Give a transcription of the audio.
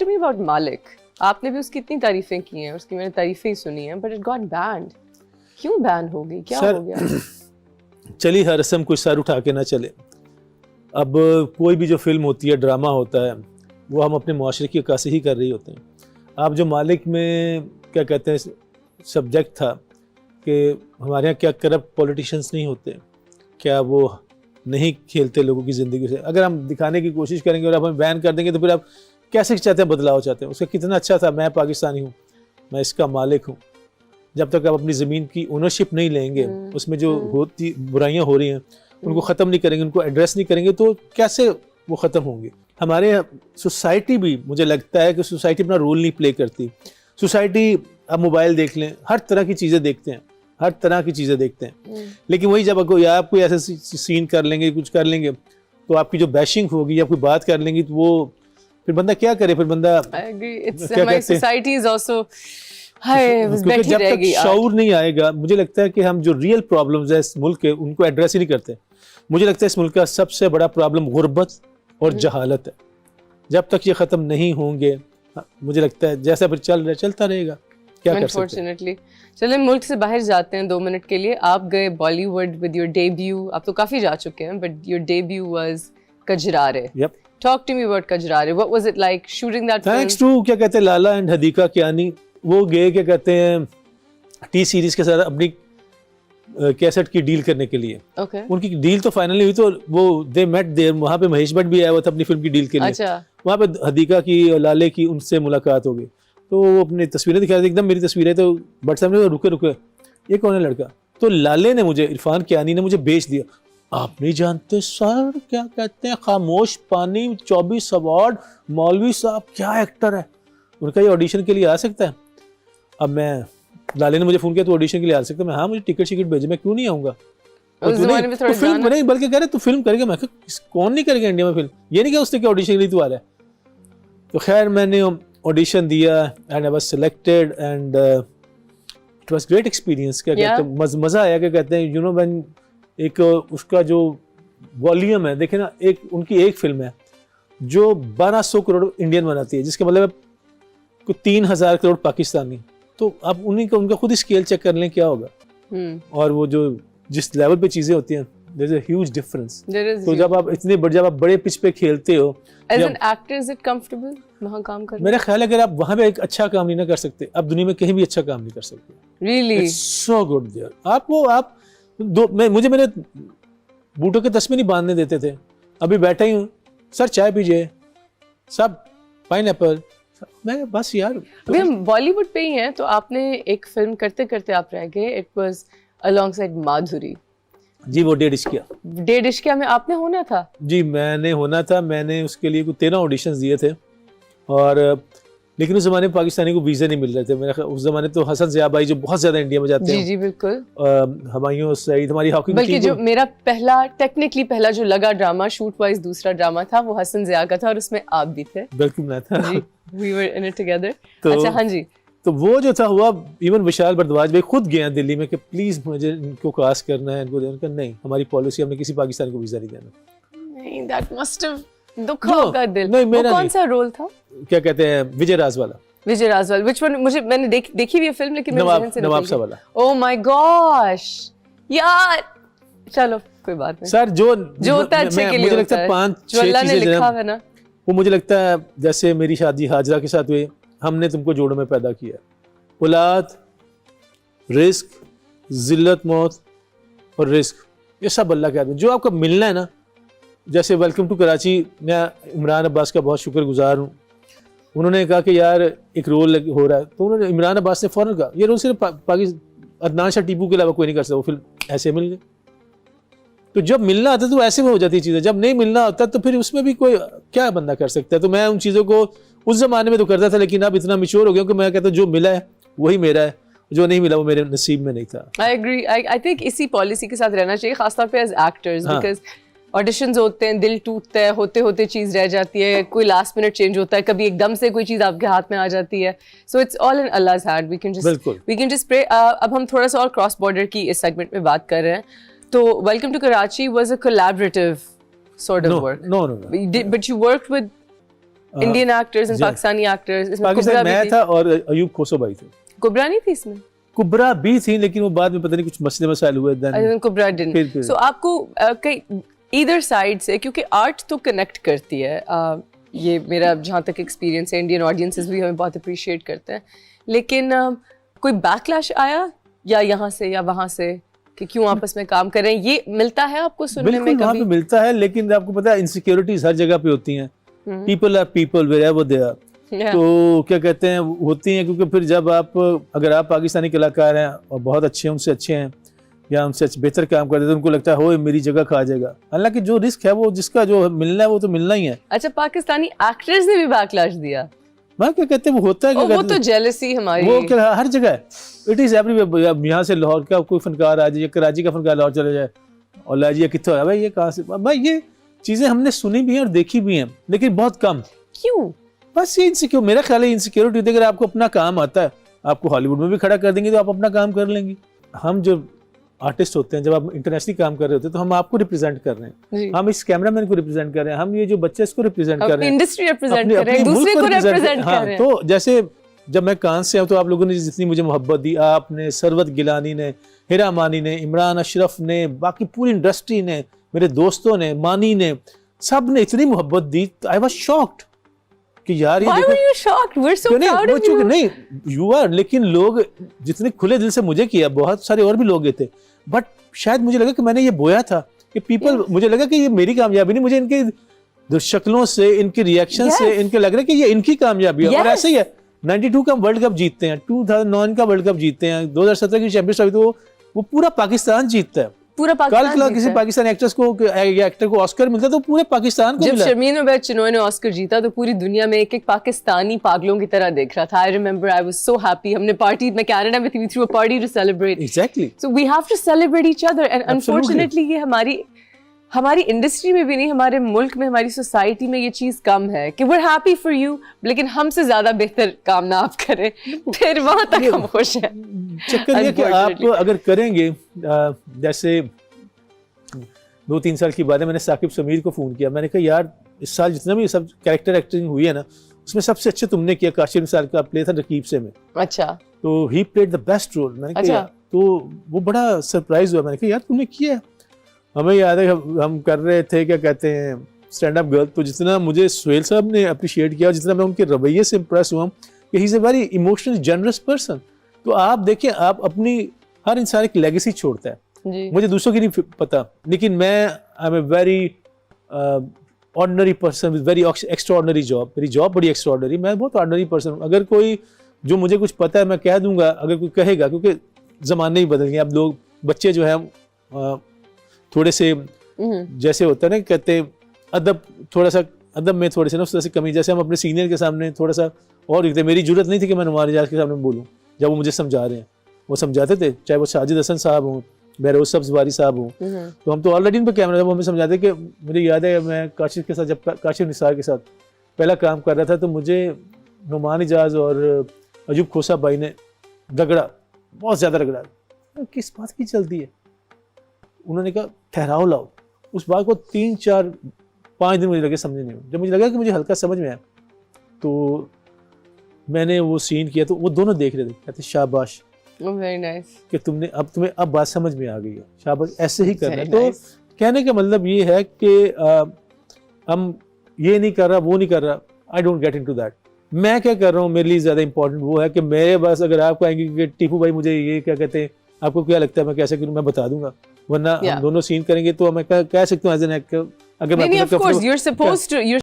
To me about मालिक. आपने भी उसकी इतनी तारीफें की हैं, उसकी मैंने तारीफें ही सुनी हैं, बट इट गॉट बैंड. क्यों बैन हो गई, क्या हो गया? चली हर रस्म कोई सर उठा के ना चले. अब कोई भी जो फिल्म होती है, ड्रामा होता है, वो हम अपने मुआशरे की अक्कासी ही कर रही होते हैं. आप जो मालिक में क्या कहते हैं सब्जेक्ट था कि हमारे यहाँ क्या करप्ट पॉलिटिशियंस नहीं होते, क्या वो नहीं खेलते लोगों की ज़िंदगी से. अगर हम दिखाने की कोशिश करेंगे और अब हम बैन कर देंगे तो फिर आप कैसे चाहते हैं बदलाव चाहते हैं. उसका कितना अच्छा था, मैं पाकिस्तानी हूँ, मैं इसका मालिक हूँ. जब तक आप अपनी ज़मीन की ओनरशिप नहीं लेंगे, उसमें जो होती बुराइयां हो रही हैं उनको ख़त्म नहीं करेंगे, उनको एड्रेस नहीं करेंगे, तो कैसे वो ख़त्म होंगे. हमारे सोसाइटी भी, मुझे लगता है कि सोसाइटी अपना रोल नहीं प्ले करती. सोसाइटी, आप मोबाइल देख लें, हर तरह की चीज़ें देखते हैं, हर तरह की चीज़ें देखते हैं. लेकिन वही जब आप कोई ऐसे सीन कर लेंगे, कुछ कर लेंगे, तो आपकी जो बैशिंग होगी या कोई बात कर लेंगी, तो वो फिर बंदा क्या करे. फिर बंदा क्योंकि जब तक शऊर नहीं आएगा, मुझे लगता है कि हम जो रियल प्रॉब्लम्स है इस मुल्क के, उनको एड्रेस ही नहीं करते. मुझे लगता है इस मुल्क का सबसे बड़ा प्रॉब्लम गुर्बत और जहालत है. जब तक ये ख़त्म नहीं होंगे, मुझे लगता है जैसा फिर चलता रहेगा. क्या कर सकते हैं. चलिए मुल्क से बाहर जाते हैं 2 मिनट के लिए. आप गए बॉलीवुड विद योर डेब्यू. आप तो काफ़ी जा चुके हैं, but your debut was Kajrare. Talk to me about Kajrare. What was it like shooting that film? Thanks to क्या कहते हैं लाला एंड हदीका कियानी. वो गए क्या कहते हैं टी सीरीज के साथ अपनी कैसेट की डील करने के लिए. उनकी डील तो फाइनली हुई, तो वो दे मेट देयर. वहाँ पे महेश भट्ट भी आया हुआ था अपनी फिल्म की डील के लिए. वहाँ पे हदीका की और लाले की उनसे मुलाकात हो गई, तो वो अपनी तस्वीरें दिखा रहे थे, एकदम मेरी तस्वीरें. तो भट्ट साहब ने रुके ये कौन है लड़का. तो लाले ने मुझे, इरफान कियानी ने मुझे बेच दिया. आप नहीं जानते सर, क्या कहते हैं खामोश पानी 24 अवार्ड, मौलवी साहब क्या एक्टर है. उनका ये ऑडिशन के लिए आ सकता है. अब मैं, लाले ने मुझे फोन किया, तो ऑडिशन के लिए आ सकता है. मैं हाँ, मुझे टिकट भेजे, मैं क्यों नहीं आऊँगा. तो फिल्म नहीं, बल्कि कह रहे तू फिल्म करेगा. मैं कौन नहीं करेगा इंडिया में फिल्म. ये नहीं क्या उसने क्या ऑडिशन के लिए तू आ रहा है. तो खैर मैंने ऑडिशन दिया and I was selected and it was great experience. क्या कहते हैं मज़ा आया. क्या कहते हैं यू नो व्हेन एक उसका जो वॉल्यूम है, देखे ना, एक उनकी एक फिल्म है जो 1200 करोड़ इंडियन बनाती है, जिसका मतलब है 3000 करोड़ पाकिस्तानी. तो अब उन्हीं का उनका खुद ही स्केल चेक कर लें क्या होगा. और वो जो जिस लेवल पे चीजें होती हैं, there is a huge difference. तो जब आप जब आप बड़े पिच पे खेलते हो, as an actor is it comfortable वहां काम करना? मेरा ख्याल है अगर आप वहां पे एक अच्छा काम नहीं ना कर सकते, आप दुनिया में कहीं भी अच्छा काम नहीं कर सकते. Really so good there. मुझे मेरे बूटों के तस्मे नहीं बांधने देते थे. अभी बैठा ही हूँ, सर चाय पीजिए, सब पाइनएप्पल. मैं बस यार, अभी हम बॉलीवुड पे ही हैं, तो आपने एक फिल्म करते करते आप रह गए. इट वाज अलोंगसाइड माधुरी. जी, वो डेढ़ इश्किया में आपने होना था. जी, मैंने होना था. मैंने उसके लिए कुछ 13 ऑडिशंस दिए थे, और लेकिन उस जमाने में पाकिस्तानी को वीज़ा नहीं मिल रहे थे. मेरा उस जमाने तो हसन ज़िया भाई जो बहुत ज़्यादा इंडिया में जाते हैं. जी बिल्कुल. हुमायूं सईद, हमारी हॉकी बल्कि जो मेरा टेक्निकली पहला जो लगा ड्रामा शूट वाइज दूसरा ड्रामा था, वो हसन ज़िया का था, और उसमें आप भी थे. बिल्कुल मैं था. जी, we were in it together. अच्छा, हाँ जी. तो वो जो था हुआ, इवन विशाल भारद्वाज भाई खुद गए दिल्ली में कि प्लीज मुझे इनको कास्ट करना है, इनको देना. नहीं, हमारी पॉलिसी, हमने किसी पाकिस्तानी को वीजा नहीं देना. नहीं, that must have दुखा होगा दिल. नहीं, वो कौन सा रोल था? क्या कहते हैं, विजय राजवाला. which one? मैंने देखी हुई है फिल्म, लेकिन मेरे ज़हन से नवाब साहब वाला. Oh my gosh यार, चलो कोई बात नहीं. सर जो होता है अच्छे के लिए, मुझे लगता है 5-6 चीजें लिखा है ना, वो मुझे लगता है जैसे मेरी शादी हाजरा के साथ हुई, हमने तुमको जोड़ों में पैदा किया. औलाद, रिस्क, जिल्लत, मौत और रिस्क, ये सब अल्लाह के हाथ में. जो आपको मिलना है ना, जैसे वेलकम टू कराची, मैं इमरान अब्बास का बहुत शुक्रगुजार हूँ. उन्होंने कहा कि यार एक रोल हो रहा है, तो उन्होंने, इमरान अब्बास ने फ़ौरन कहा ये रोल सिर्फ अदनान शाह टीपू के अलावा कोई नहीं कर सकता. वो फिल्म ऐसे मिल गई. तो जब मिलना आता तो ऐसे में हो जाती है चीज़ें, जब नहीं मिलना होता तो फिर उसमें भी कोई क्या बंदा कर सकता है. तो मैं उन चीज़ों को उस ज़माने में तो करता था, लेकिन अब इतना मैच्योर हो गया कि मैं कहता हूँ जो मिला है वही मेरा है, जो नहीं मिला वो मेरे नसीब में नहीं था. I agree. आई थिंक इसी पॉलिसी के साथ रहना चाहिए, खासतौर पे एज एक्टर्स, बिकॉज ऑडिशंस होते हैं, दिल टूटता है, होते होते चीज़ रह जाती है, कोई लास्ट मिनट चेंज होता है, कभी एकदम से कोई चीज़ आपके हाथ में आ जाती है. So it's all in Allah's hand. We can just pray. अब हम थोड़ा सा और क्रॉस बॉर्डर की इस सेगमेंट में बात कर रहे हैं. तो welcome to Karachi was a collaborative sort of work. No. But you worked with Indian actors and Pakistani actors, इसमें पाकिस्तान मैं था और अयूब खोसो भाई थे। कुबरा नहीं थी इसमें? कुबरा भी थी लेकिन वो बाद में पता नहीं कुछ मसले मसाइल हुए, देन कुबरा डिडंट। सो आपको कई ईदर साइड से, क्योंकि आर्ट तो कनेक्ट करती है, ये मेरा जहाँ तक एक्सपीरियंस है, इंडियन ऑडियंसेस भी हमें बहुत अप्रिशिएट करते हैं, लेकिन कोई बैकलैश आया या यहाँ से या वहाँ से कि क्यों आपस में काम कर रहे हैं, ये मिलता है आपको सुनने में कभी? वहाँ पे मिलता है, लेकिन आपको पता है इनसिक्योरिटीज हर जगह पे होती हैं। People are people wherever they are, तो क्या कहते हैं होती हैं, क्योंकि फिर जब आप अगर आप पाकिस्तानी कलाकार हैं और बहुत अच्छे हैं, उनसे अच्छे हैं या उनसे बेहतर काम करते हैं, तो उनको लगता है हो मेरी जगह खा जाएगा। हालांकि जो रिस्क है वो जिसका जो मिलना है वो तो मिलना ही है। अच्छा, पाकिस्तानी एक्टर्स ने भी बैकलैश दिया? मैं क्या कहते हैं वो होता है क्या, वो तो जेलसी हमारी, वो क्या हर जगह है, इट इज एवरीवेयर। यहाँ से लाहौर का कोई फनकार आ जाए, कराची का फनकार लाहौर चले जाए और लाजिया कितना है भाई, ये कहाँ से भाई, ये चीजें हमने सुनी भी हैं और देखी भी हैं, लेकिन बहुत कम। क्यों? बस ये इनसिक्योर, मेरा ख्याल है इनसिक्योरिटी होती है। अगर आपको अपना काम आता है, आपको हॉलीवुड में भी खड़ा कर देंगे तो आप अपना काम कर लेंगे। हम जो आर्टिस्ट होते हैं, जब आप इंटरनेशनली काम कर रहे होते हैं, तो हम आपको रिप्रेजेंट कर रहे हैं, हम इस कैमरामैन को रिप्रेजेंट कर रहे हैं, हम ये जो बच्चे इसको रिप्रेजेंट कर रहे हैं, इंडस्ट्री रिप्रेजेंट कर रहे हैं, दूसरे को रिप्रेजेंट कर रहे हैं। तो जैसे जब मैं कान से आऊँ तो आप लोगों ने जितनी मुझे मोहब्बत दी, आपने, सरवत गिलानी ने, हिरा मानी ने, इमरान अशरफ ने, बाकी पूरी इंडस्ट्री ने, मेरे दोस्तों ने, मानी ने, सब ने इतनी मोहब्बत दी, आई वाज शॉक्ड कि यार ये Why were you shocked? We're so proud of you. नहीं, you are, लेकिन लोग जितने खुले दिल से मुझे किया, बहुत सारे और भी लोग गए थे, बट शायद मुझे लगा कि मैंने ये बोया था कि पीपल, मुझे लगा कि ये मेरी कामयाबी नहीं, मुझे इनके शक्लों से, इनके रिएक्शन से इनके लग रहा है कि ये इनकी कामयाबी है। और ऐसे ही है, 92 का वर्ल्ड कप जीतते हैं, 2009 का वर्ल्ड कप जीतते हैं, 2017 की चैंपियंस ट्रॉफी, तो वो पूरा पाकिस्तान जीतता है। पूरा पाकिस्तान कल किसी पाकिस्तानी एक्ट्रेस को या एक्टर को ऑस्कर मिलता तो पूरे पाकिस्तान को मिला। जब शर्मीन मुबैद चिनॉय ने ऑस्कर जीता तो पूरी दुनिया में एक एक पाकिस्तानी पागलों की तरह देख रहा था। I remember, I was so happy. हमने पार्टी में कनाडा में थी, we threw a party to celebrate. Exactly, so we have to celebrate each other and unfortunately ये हमारी इंडस्ट्री में भी नहीं, हमारे मुल्क में, हमारी सोसाइटी में ये चीज कम है कि we're happy for you, लेकिन हमसे ज्यादा बेहतर काम ना आप करें, फिर वहां तक हम खुश हैं। चक्कर ये कि आप अगर करेंगे, जैसे 2-3 साल की बात है, मैंने साकिब समीर को फोन किया, मैंने कहा यार इस साल जितना भी सब कैरेक्टर एक्टिंग हुई है ना, उसमें सबसे अच्छे तुमने किया। काशिम साल का प्ले था रकीब से में, अच्छा, तो he played the best role. मैंने कहा अच्छा। तो वो बड़ा सरप्राइज हुआ, मैंने कहा यार तुमने किया। हमें याद है हम कर रहे थे, क्या कहते हैं, स्टैंड अप गर्ल, तो जितना मुझे सुहेल साहब ने अप्रिशिएट किया, जितना मैं उनके रवैये से इम्प्रेस हुआ कि he is a very emotional generous person. तो आप देखिए, आप अपनी, हर इंसान एक लेगेसी छोड़ता है जी। मुझे दूसरों की नहीं पता, लेकिन मैं I am a very ordinary person with very extraordinary job. मेरी जॉब बड़ी एक्स्ट्राऑर्डिनरी, मैं बहुत ऑर्डिनरी पर्सन हूँ। अगर कोई जो मुझे कुछ पता है मैं कह दूंगा, अगर कोई कहेगा, क्योंकि ज़माने ही बदल गए। अब लोग, बच्चे जो हैं थोड़े से, जैसे होता है ना, कहते हैं अदब, थोड़ा सा अदब में थोड़े से ना उस तरह से कमी, जैसे हम अपने सीनियर के सामने थोड़ा सा और दिखते। मेरी जरूरत नहीं थी कि मैं नुमान इजाज के सामने बोलूँ, जब वो मुझे समझा रहे हैं, वो समझाते थे, चाहे वो साजिद हसन साहब हों, बहरोज सब्ज़ वारी साहब हों, तो हम तो ऑलरेडी इन पर कैमरा था, वो हमें समझाते कि, मुझे याद है मैं काशिफ के साथ, जब काशिफ निसार के साथ पहला काम कर रहा था, तो मुझे नुमान इजाज और अयूब खोसा भाई ने रगड़ा, बहुत ज़्यादा रगड़ा। किस बात की जल्दी है? उन्होंने कहा ठहराओ लाओ। उस बात को 3-4-5 दिन मुझे लगे समझने नहीं। जब मुझे लगा कि मुझे हल्का समझ में आया, तो मैंने वो सीन किया, तो वो दोनों देख रहे थे, कहते शाबाश, वेरी नाइस, कि तुम्हें अब बात समझ में आ गई है, शाबाश, ऐसे ही करना है। तो कहने का मतलब ये है कि हम ये नहीं कर रहा, वो नहीं कर रहा, I don't get into that. मैं क्या कर रहा हूँ, मेरे लिए ज़्यादा इंपॉर्टेंट वो है कि मेरे पास, अगर आप कहेंगे कि टीपू भाई मुझे ये क्या कहते हैं, आपको क्या लगता है मैं कैसे करूँ, मैं बता दूंगा, वरना हम दोनों सीन करेंगे तो मैं कह सकता हूँ एज एन एक्टर, अगर मैं